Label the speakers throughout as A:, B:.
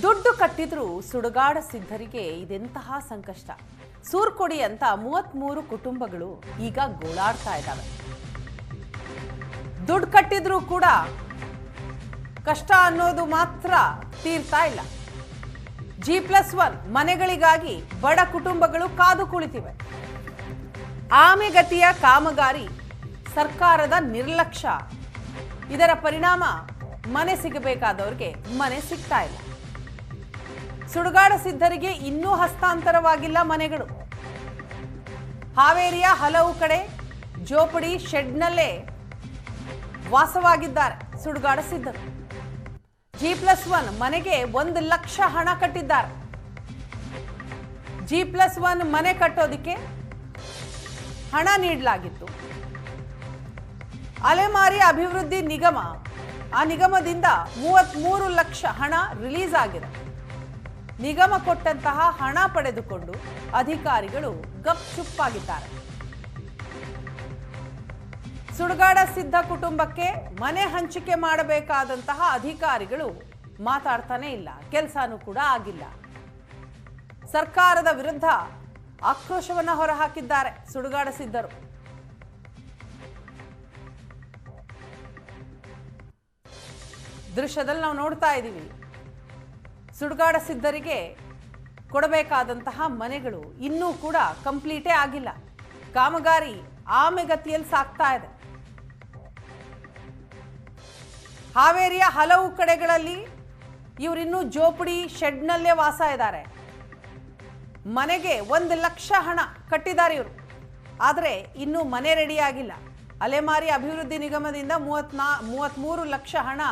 A: ದುಡ್ಡು ಕಟ್ಟಿದ್ರೂ ಸುಡುಗಾಡ ಸಿದ್ಧರಿಗೆ ಇದೆಂತಹ ಸಂಕಷ್ಟ. ಸೂರ್ಕೊಡಿ ಅಂತ 33 ಕುಟುಂಬಗಳು ಈಗ ಗೋಳಾಡ್ತಾ ಇದ್ದಾವೆ. ದುಡ್ಡು ಕಟ್ಟಿದ್ರೂ ಕೂಡ ಕಷ್ಟ ಅನ್ನೋದು ಮಾತ್ರ ತೀರ್ತಾ ಇಲ್ಲ. G+1 ಮನೆಗಳಿಗಾಗಿ ಬಡ ಕುಟುಂಬಗಳು ಕಾದು ಕುಳಿತಿವೆ. ಆಮೆಗತಿಯ ಕಾಮಗಾರಿ, ಸರ್ಕಾರದ ನಿರ್ಲಕ್ಷ್ಯ, ಇದರ ಪರಿಣಾಮ ಮನೆ ಸಿಗಬೇಕಾದವರಿಗೆ ಮನೆ ಸಿಗ್ತಾ ಇಲ್ಲ. ಸುಡುಗಾಡ ಸಿದ್ಧರಿಗೆ ಇನ್ನೂ ಹಸ್ತಾಂತರವಾಗಿಲ್ಲ ಮನೆಗಳು. ಹಾವೇರಿಯ ಹಲವು ಕಡೆ ಜೋಪಡಿ ಶೆಡ್ನಲ್ಲೇ ವಾಸವಾಗಿದ್ದಾರೆ ಸುಡುಗಾಡ ಸಿದ್ಧರು. G+1 ಮನೆಗೆ 1 ಲಕ್ಷ ಹಣ ಕಟ್ಟಿದ್ದಾರೆ. G+1 ಮನೆ ಕಟ್ಟೋದಿಕ್ಕೆ ಹಣ ನೀಡಲಾಗಿತ್ತು. ಅಲೆಮಾರಿ ಅಭಿವೃದ್ಧಿ ನಿಗಮ, ಆ ನಿಗಮದಿಂದ 33 ಲಕ್ಷ ಹಣ ರಿಲೀಸ್ ಆಗಿದೆ. ನಿಗಮ ಕೊಟ್ಟಂತಹ ಹಣ ಪಡೆದುಕೊಂಡು ಅಧಿಕಾರಿಗಳು ಗಪ್ಚುಪ್ಪಾಗಿದ್ದಾರೆ. ಸುಡುಗಾಡ ಸಿದ್ಧ ಕುಟುಂಬಕ್ಕೆ ಮನೆ ಹಂಚಿಕೆ ಮಾಡಬೇಕಾದಂತಹ ಅಧಿಕಾರಿಗಳು ಮಾತಾಡ್ತಾನೆ ಇಲ್ಲ, ಕೆಲಸನೂ ಕೂಡ ಆಗಿಲ್ಲ. ಸರ್ಕಾರದ ವಿರುದ್ಧ ಆಕ್ರೋಶವನ್ನ ಹೊರಹಾಕಿದ್ದಾರೆ ಸುಡುಗಾಡ ಸಿದ್ಧರು. ದೃಶ್ಯದಲ್ಲಿ ನಾವು ನೋಡ್ತಾ ಇದ್ದೀವಿ, ಸುಡುಗಾಡ ಸಿದ್ಧರಿಗೆ ಕೊಡಬೇಕಾದಂತಹ ಮನೆಗಳು ಇನ್ನೂ ಕೂಡ ಕಂಪ್ಲೀಟೇ ಆಗಿಲ್ಲ. ಕಾಮಗಾರಿ ಆಮೆಗತಿಯಲ್ಲಿ ಸಾಗ್ತಾ ಇದೆ. ಹಾವೇರಿಯ ಹಲವು ಕಡೆಗಳಲ್ಲಿ ಇವರಿನ್ನೂ ಜೋಪಡಿ ಶೆಡ್ನಲ್ಲೇ ವಾಸ ಇದ್ದಾರೆ. ಮನೆಗೆ 1 ಲಕ್ಷ ಹಣ ಕಟ್ಟಿದ್ದಾರೆ ಇವರು, ಆದರೆ ಇನ್ನೂ ಮನೆ ರೆಡಿ ಆಗಿಲ್ಲ. ಅಲೆಮಾರಿ ಅಭಿವೃದ್ಧಿ ನಿಗಮದಿಂದ 33 ಲಕ್ಷ ಹಣ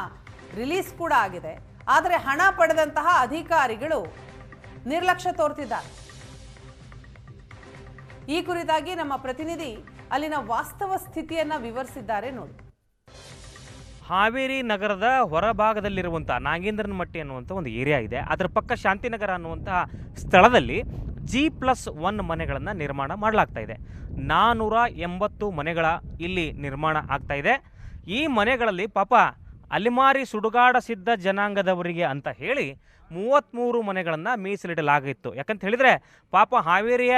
A: ರಿಲೀಸ್ ಕೂಡ ಆಗಿದೆ. ಆದರೆ ಹಣ ಪಡೆದಂತಹ ಅಧಿಕಾರಿಗಳು ನಿರ್ಲಕ್ಷ್ಯ ತೋರ್ತಿದ್ದಾರೆ. ಈ ಕುರಿತಾಗಿ ನಮ್ಮ ಪ್ರತಿನಿಧಿ ಅಲ್ಲಿನ ವಾಸ್ತವ ಸ್ಥಿತಿಯನ್ನ ವಿವರಿಸಿದ್ದಾರೆ ನೋಡಿ.
B: ಹಾವೇರಿ ನಗರದ ಹೊರಭಾಗದಲ್ಲಿರುವಂಥ ನಾಗೇಂದ್ರನಮಟ್ಟಿ ಅನ್ನುವಂಥ ಒಂದು ಏರಿಯಾ ಇದೆ. ಅದರ ಪಕ್ಕ ಶಾಂತಿನಗರ ಅನ್ನುವಂತಹ ಸ್ಥಳದಲ್ಲಿ G+1 ಮನೆಗಳನ್ನು ನಿರ್ಮಾಣ ಮಾಡಲಾಗ್ತಾ ಇದೆ. 480 ಮನೆಗಳ ಇಲ್ಲಿ ನಿರ್ಮಾಣ ಆಗ್ತಾ ಇದೆ. ಈ ಮನೆಗಳಲ್ಲಿ ಪಾಪ ಅಲೆಮಾರಿ ಸುಡುಗಾಡ ಸಿದ್ಧ ಜನಾಂಗದವರಿಗೆ ಅಂತ ಹೇಳಿ 33 ಮನೆಗಳನ್ನು ಮೀಸಲಿಡಲಾಗಿತ್ತು. ಯಾಕಂತ ಹೇಳಿದರೆ ಪಾಪ ಹಾವೇರಿಯ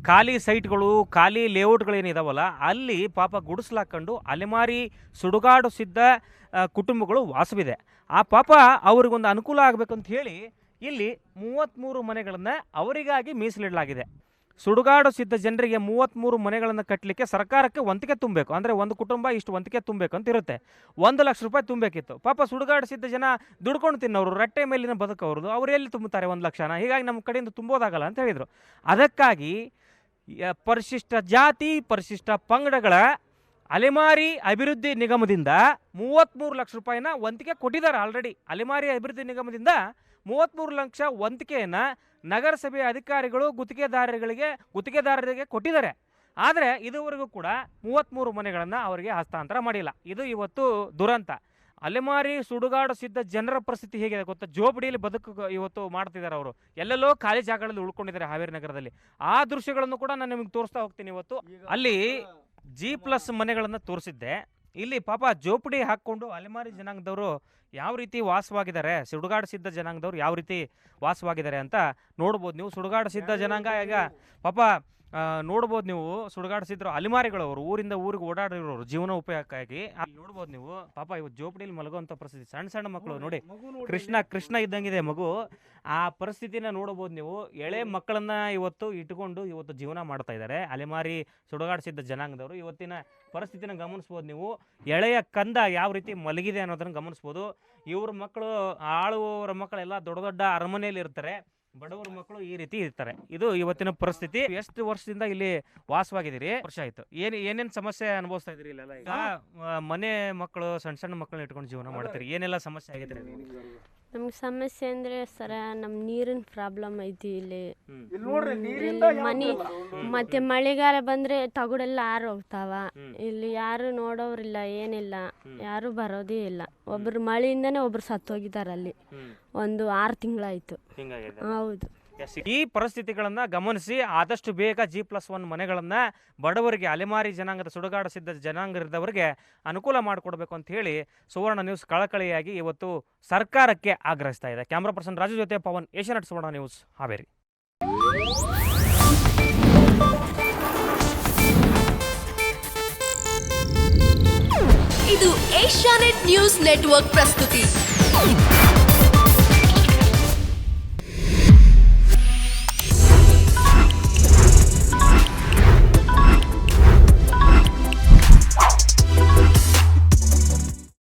B: ಖಾಲಿ ಸೈಟ್ಗಳು, ಖಾಲಿ ಲೇಔಟ್ಗಳೇನಿದಾವಲ್ಲ, ಅಲ್ಲಿ ಪಾಪ ಗುಡಿಸ್ಲಾಕೊಂಡು ಅಲೆಮಾರಿ ಸುಡುಗಾಡು ಸಿದ್ಧ ಕುಟುಂಬಗಳು ವಾಸವಿದೆ. ಆ ಪಾಪ ಅವ್ರಿಗೊಂದು ಅನುಕೂಲ ಆಗಬೇಕಂತ ಹೇಳಿ ಇಲ್ಲಿ 33 ಮನೆಗಳನ್ನು ಅವರಿಗಾಗಿ ಮೀಸಲಿಡಲಾಗಿದೆ. ಸುಡುಗಾಡು ಸಿದ್ಧ ಜನರಿಗೆ 33 ಮನೆಗಳನ್ನು ಕಟ್ಟಲಿಕ್ಕೆ ಸರ್ಕಾರಕ್ಕೆ ವಂತಿಗೆ ತುಂಬಬೇಕು. ಅಂದರೆ ಒಂದು ಕುಟುಂಬ ಇಷ್ಟು ವಂತಿಗೆ ತುಂಬಬೇಕು ಅಂತ ಇರುತ್ತೆ. 1 ಲಕ್ಷ ರೂಪಾಯಿ ತುಂಬಬೇಕಿತ್ತು. ಪಾಪ ಸುಡುಗಾಡು ಸಿದ್ಧ ಜನ ದುಡ್ಕೊಂಡು ತಿನ್ನೋರು, ರಟ್ಟೆ ಮೇಲಿನ ಬದುಕವ್ರದ್ದು, ಅವ್ರು ಎಲ್ಲಿ ತುಂಬುತ್ತಾರೆ 1 ಲಕ್ಷನ? ಹೀಗಾಗಿ ನಮ್ಮ ಕಡೆಯಿಂದ ತುಂಬೋದಾಗಲ್ಲ ಅಂತ ಹೇಳಿದರು. ಅದಕ್ಕಾಗಿ ಪರಿಶಿಷ್ಟ ಜಾತಿ, ಪರಿಶಿಷ್ಟ ಪಂಗಡಗಳ ಅಲೆಮಾರಿ ಅಭಿವೃದ್ಧಿ ನಿಗಮದಿಂದ 33 ಲಕ್ಷ ರೂಪಾಯಿನ ವಂತಿಗೆ ಕೊಟ್ಟಿದ್ದಾರೆ. ಆಲ್ರೆಡಿ ಅಲೆಮಾರಿ ಅಭಿವೃದ್ಧಿ ನಿಗಮದಿಂದ 33 ಲಕ್ಷ ವಂತಿಕೆಯನ್ನು ನಗರಸಭೆಯ ಅಧಿಕಾರಿಗಳು ಗುತ್ತಿಗೆದಾರರಿಗೆ ಕೊಟ್ಟಿದ್ದಾರೆ. ಆದರೆ ಇದುವರೆಗೂ ಕೂಡ 33 ಮನೆಗಳನ್ನು ಅವರಿಗೆ ಹಸ್ತಾಂತರ ಮಾಡಿಲ್ಲ. ಇದು ಇವತ್ತು ದುರಂತ. ಅಲೆಮಾರಿ ಸುಡುಗಾಡು ಸಿದ್ಧ ಜನರ ಪರಿಸ್ಥಿತಿ ಹೇಗಿದೆ ಗೊತ್ತಾ? ಜೋಪಡಿಯಲ್ಲಿ ಬದುಕು ಇವತ್ತು ಮಾಡ್ತಿದ್ದಾರೆ. ಅವರು ಎಲ್ಲೆಲ್ಲೋ ಖಾಲಿ ಜಾಗಗಳಲ್ಲಿ ಉಳ್ಕೊಂಡಿದ್ದಾರೆ ಹಾವೇರಿ ನಗರದಲ್ಲಿ. ಆ ದೃಶ್ಯಗಳನ್ನು ಕೂಡ ನಾನು ನಿಮಗೆ ತೋರಿಸ್ತಾ ಹೋಗ್ತೀನಿ. ಇವತ್ತು ಅಲ್ಲಿ G+ ಮನೆಗಳನ್ನು ತೋರಿಸಿದ್ದೆ. ಇಲ್ಲಿ ಪಾಪ ಜೋಪಡಿ ಹಾಕ್ಕೊಂಡು ಅಲೆಮಾರಿ ಜನಾಂಗದವರು ಯಾವ ರೀತಿ ವಾಸವಾಗಿದ್ದಾರೆ, ಸುಡುಗಾಡು ಸಿದ್ಧ ಜನಾಂಗದವ್ರು ಯಾವ ರೀತಿ ವಾಸವಾಗಿದ್ದಾರೆ ಅಂತ ನೋಡ್ಬೋದು ನೀವು. ಸುಡುಗಾಡು ಸಿದ್ಧ ಜನಾಂಗ ಈಗ ಪಾಪ ನೋಡ್ಬೋದು ನೀವು. ಸುಡುಗಾಡು ಸಿದ್ಧರು ಅಲೆಮಾರಿಗಳವರು ಊರಿಂದ ಊರಿಗೆ ಓಡಾಡಿರೋರು ಜೀವನ ಉಪಯೋಗಕ್ಕಾಗಿ. ಅಲ್ಲಿ ನೋಡ್ಬೋದು ನೀವು ಪಾಪ ಇವತ್ತು ಜೋಪಡಿಯಲ್ಲಿ ಮಲಗುವಂಥ ಪರಿಸ್ಥಿತಿ. ಸಣ್ಣ ಮಕ್ಕಳು ನೋಡಿ, ಕೃಷ್ಣ ಇದ್ದಂಗಿದೆ ಮಗು. ಆ ಪರಿಸ್ಥಿತಿನ ನೋಡ್ಬೋದು ನೀವು. ಎಳೆ ಮಕ್ಕಳನ್ನ ಇವತ್ತು ಇಟ್ಕೊಂಡು ಇವತ್ತು ಜೀವನ ಮಾಡ್ತಾ ಇದ್ದಾರೆ ಅಲೆಮಾರಿ ಸುಡುಗಾಡು ಸಿದ್ಧ ಜನಾಂಗದವರು. ಇವತ್ತಿನ ಪರಿಸ್ಥಿತಿನ ಗಮನಿಸ್ಬೋದು ನೀವು. ಎಳೆಯ ಕಂದ ಯಾವ ರೀತಿ ಮಲಗಿದೆ ಅನ್ನೋದನ್ನು ಗಮನಿಸ್ಬೋದು. ಇವ್ರ ಮಕ್ಕಳು, ಆಳುವವರ ಮಕ್ಕಳೆಲ್ಲ ದೊಡ್ಡ ದೊಡ್ಡ ಅರಮನೆಯಲ್ಲಿ ಇರ್ತಾರೆ, ಬಡವರ ಮಕ್ಕಳು ಈ ರೀತಿ ಇರ್ತಾರೆ. ಇದು ಇವತ್ತಿನ ಪರಿಸ್ಥಿತಿ. ಎಷ್ಟು ವರ್ಷದಿಂದ ಇಲ್ಲಿ ವಾಸವಾಗಿದ್ದೀರಿ? ವರ್ಷ ಆಯ್ತು. ಏನೇನು ಸಮಸ್ಯೆ ಅನುಭವಿಸ್ತಾ ಇದ್ರಿ ಇಲ್ಲೆಲ್ಲ? ಈಗ ಮನೆ ಮಕ್ಕಳು, ಸಣ್ಣ ಮಕ್ಕಳನ್ನ ಇಟ್ಕೊಂಡು ಜೀವನ ಮಾಡ್ತೀರಿ, ಏನೆಲ್ಲ ಸಮಸ್ಯೆ ಆಗೈತ್ರಿ?
C: ನಮ್ಗೆ ಸಮಸ್ಯೆ ಅಂದರೆ ಸರ, ನಮ್ಮ ನೀರಿನ ಪ್ರಾಬ್ಲಮ್ ಐತಿ ಇಲ್ಲಿ. ಮನೆ ಮತ್ತೆ ಮಳೆಗಾಲ ಬಂದರೆ ತಗುಡೆಲ್ಲ ಆರೋಗ್ತಾವ. ಇಲ್ಲಿ ಯಾರು ನೋಡೋರಿಲ್ಲ, ಏನಿಲ್ಲ, ಯಾರು ಬರೋದೇ ಇಲ್ಲ. ಒಬ್ರು ಮಳೆಯಿಂದನೇ ಒಬ್ರು ಸತ್ತೋಗಿದ್ದಾರೆ ಅಲ್ಲಿ. ಒಂದು 6 ತಿಂಗಳಾಯ್ತು. ಹೌದು.
B: ಈ ಪರಿಸ್ಥಿತಿಗಳನ್ನು ಗಮನಿಸಿ ಆದಷ್ಟು ಬೇಗ G+1 ಮನೆಗಳನ್ನು ಬಡವರಿಗೆ, ಅಲೆಮಾರಿ ಜನಾಂಗದ ಸುಡುಗಾಡ ಸಿದ್ಧ ಜನಾಂಗದವರಿಗೆ ಅನುಕೂಲ ಮಾಡಿಕೊಡ್ಬೇಕು ಅಂತ ಹೇಳಿ ಸುವರ್ಣ ನ್ಯೂಸ್ ಕಳಕಳಿಯಾಗಿ ಇವತ್ತು ಸರ್ಕಾರಕ್ಕೆ ಆಗ್ರಹಿಸ್ತಾ ಇದೆ. ಕ್ಯಾಮ್ರಾ ಪರ್ಸನ್ ರಾಜು ಜೊತೆ ಪವನ್, ಏಷ್ಯಾನೆಟ್ ಸುವರ್ಣ ನ್ಯೂಸ್, ಹಾವೇರಿ.
D: ಇದು ಏಷ್ಯಾನೆಟ್ ನ್ಯೂಸ್ ನೆಟ್ವರ್ಕ್ ಪ್ರಸ್ತುತಿ.